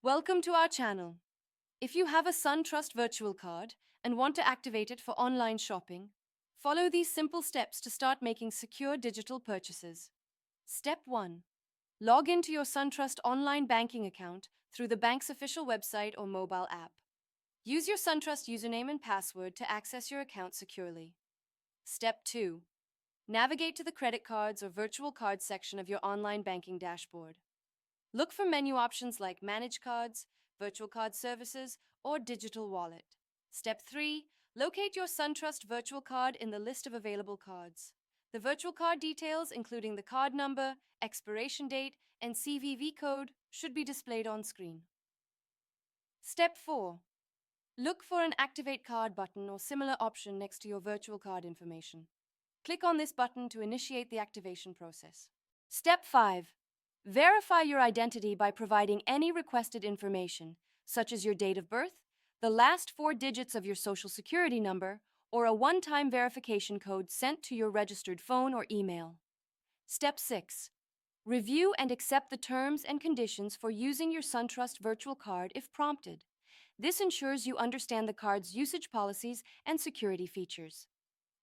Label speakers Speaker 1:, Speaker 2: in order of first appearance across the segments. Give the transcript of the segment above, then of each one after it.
Speaker 1: Welcome to our channel. If you have a SunTrust virtual card and want to activate it for online shopping, follow these simple steps to start making secure digital purchases. Step 1. Log into your SunTrust online banking account through the bank's official website or mobile app. Use your SunTrust username and password to access your account securely. Step 2. Navigate to the credit cards or virtual cards section of your online banking dashboard. Look for menu options like Manage Cards, Virtual Card Services, or Digital Wallet. Step 3. Locate your SunTrust virtual card in the list of available cards. The virtual card details, including the card number, expiration date, and CVV code, should be displayed on screen. Step 4. Look for an Activate Card button or similar option next to your virtual card information. Click on this button to initiate the activation process. Step 5. Verify your identity by providing any requested information, such as your date of birth, the last 4 digits of your social security number, or a one-time verification code sent to your registered phone or email. Step 6. Review and accept the terms and conditions for using your SunTrust virtual card if prompted. This ensures you understand the card's usage policies and security features.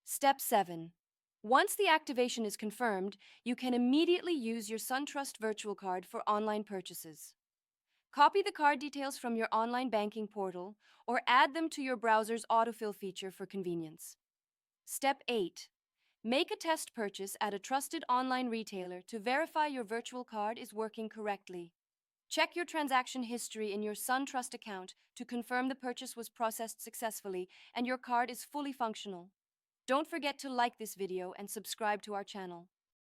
Speaker 1: Step 7. Once the activation is confirmed, you can immediately use your SunTrust virtual card for online purchases. Copy the card details from your online banking portal or add them to your browser's autofill feature for convenience. Step 8. Make a test purchase at a trusted online retailer to verify your virtual card is working correctly. Check your transaction history in your SunTrust account to confirm the purchase was processed successfully and your card is fully functional. Don't forget to like this video and subscribe to our channel.